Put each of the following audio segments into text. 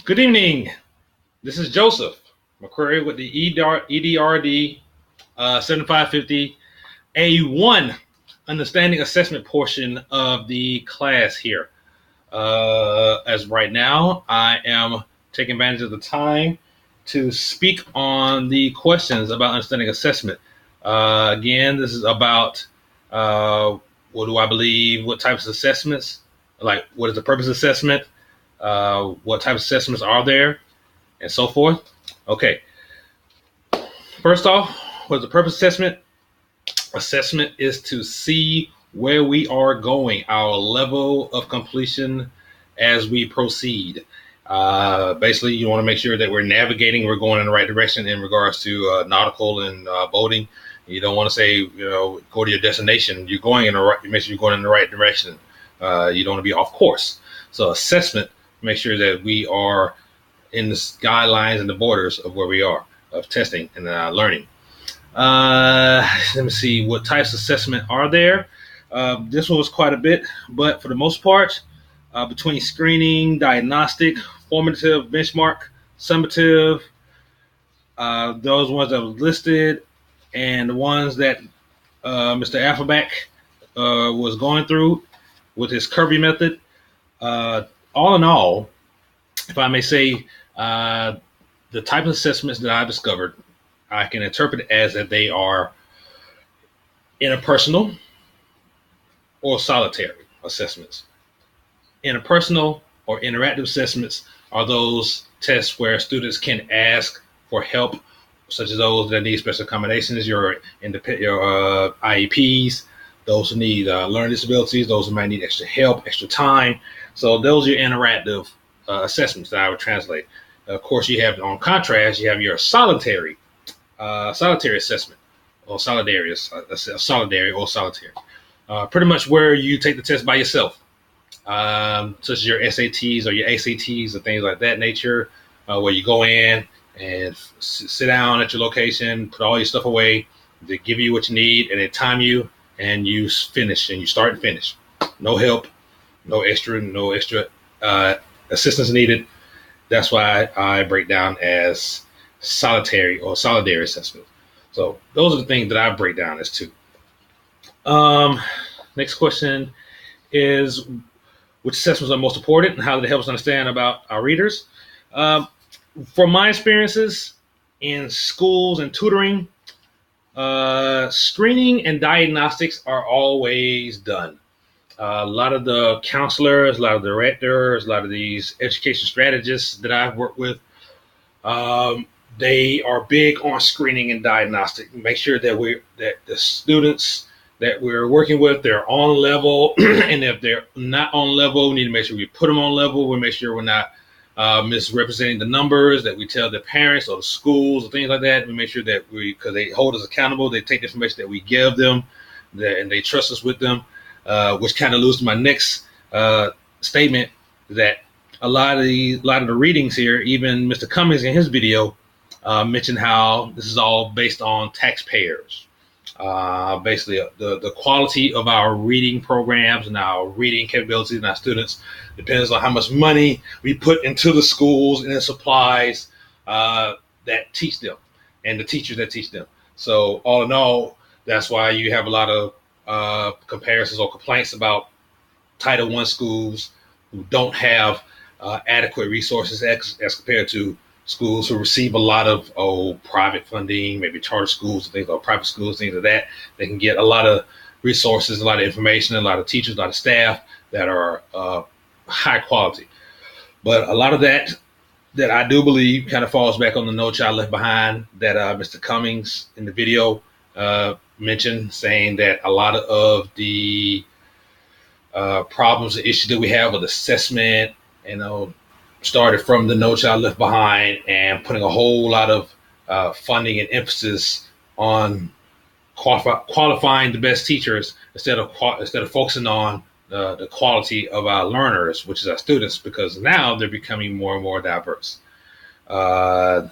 Good evening. This is Joseph McCurry with the EDRD 7550 A1 understanding assessment portion of the class here. As right now, I am taking advantage of the time to speak on the questions about understanding assessment. Again, this is about what do I believe, what types of assessments, like what is the purpose of assessment, what type of assessments are there, and so forth. Okay, first off, what's the purpose assessment? Assessment is to see where we are going, our level of completion as we proceed. Basically, you want to make sure that we're navigating, we're going in the right direction in regards to nautical and boating. You don't want to say, go to your destination. You're going in the right. Make sure you're going in the right direction. You don't want to be off course. So assessment, make sure that we are in the guidelines and the borders of where we are of testing and learning. Let me see, what types of assessment are there? This one was quite a bit, but for the most part, between screening, diagnostic, formative, benchmark, summative, those ones that was listed, and the ones that Mr. Affleback was going through with his Kirby method. All in all, if I may say, the type of assessments that I've discovered, I can interpret as that they are interpersonal or solitary assessments. Interpersonal or interactive assessments are those tests where students can ask for help, such as those that need special accommodations, your IEPs, those who need learning disabilities, those who might need extra help, extra time. So those are your interactive assessments that I would translate. Of course, you have, on contrast, you have your solitary assessment, or solidary or solitary. Pretty much where you take the test by yourself, such as your SATs or your ACTs or things like that nature, where you go in and sit down at your location, put all your stuff away, they give you what you need, and they time you, and you finish, and you start and finish. No help, no extra assistance needed. That's why I break down as solitary or solidary assessment. So those are the things that I break down as two. Next question is, which assessments are most important and how do they help us understand about our readers? From my experiences in schools and tutoring, screening and diagnostics are always done. A lot of the counselors, a lot of the directors, a lot of these education strategists that I've worked with, they are big on screening and diagnostic. Make sure that the students that we're working with, they're on level, and if they're not on level, we need to make sure we put them on level. We make sure we're not misrepresenting the numbers, that we tell the parents or the schools or things like that. We make sure that because they hold us accountable, they take the information that we give them, and they trust us with them. Which kind of leads to my next statement, that a lot of the readings here, even Mr. Cummings in his video mentioned how this is all based on taxpayers. Basically, the quality of our reading programs and our reading capabilities and our students depends on how much money we put into the schools and the supplies that teach them and the teachers that teach them. So all in all, that's why you have a lot of comparisons or complaints about Title I schools who don't have adequate resources as compared to schools who receive a lot of private funding, maybe charter schools, things like private schools, things like that. They can get a lot of resources, a lot of information, a lot of teachers, a lot of staff that are high quality. But a lot of that I do believe kind of falls back on the No Child Left Behind that Mr. Cummings in the video mentioned, saying that a lot of the problems and issues that we have with assessment, started from the No Child Left Behind and putting a whole lot of funding and emphasis on qualifying the best teachers instead of focusing on the quality of our learners, which is our students, because now they're becoming more and more diverse. The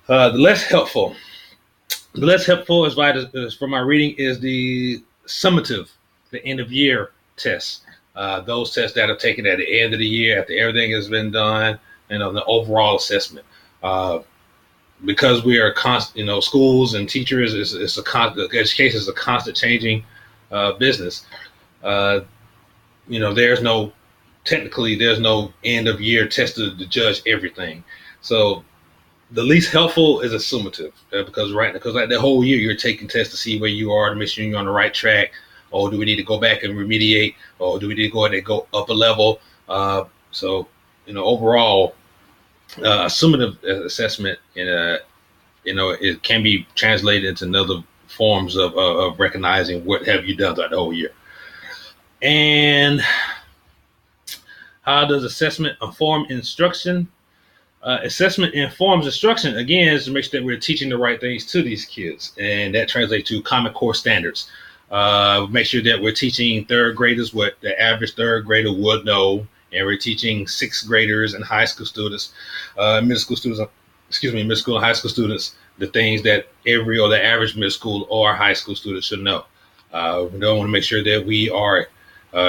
less helpful advice from my reading is the summative, the end of year test. those tests that are taken at the end of the year after everything has been done, and on the overall assessment. Because we are constant, schools and teachers is a constant. Education is a constant changing business. Uh, there's no end of year test to judge everything. So the least helpful is summative, because like the whole year you're taking tests to see where you are, to make sure you're on the right track. Or do we need to go back and remediate? Or do we need to go ahead and go up a level? So overall, a summative assessment it can be translated into other forms of recognizing what have you done throughout the whole year. And how does assessment inform instruction? Assessment informs instruction, again, is to make sure that we're teaching the right things to these kids, and that translates to Common Core standards. Make sure that we're teaching third graders what the average third grader would know, and we're teaching sixth graders and high school students, middle school and high school students, the things that the average middle school or high school student should know. We don't want to make sure that we are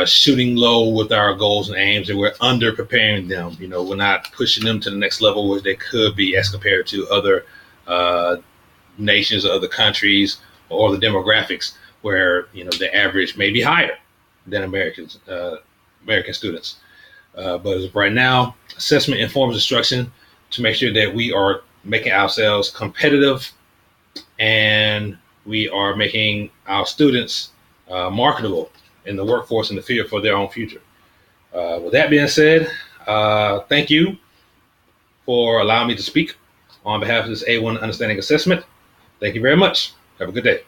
shooting low with our goals and aims, and we're under preparing them. We're not pushing them to the next level where they could be as compared to other nations or other countries, or the demographics where the average may be higher than American students. But as of right now, assessment informs instruction to make sure that we are making ourselves competitive, and we are making our students marketable in the workforce in the field for their own future. With that being said, thank you for allowing me to speak on behalf of this A1 Understanding Assessment. Thank you very much. Have a good day.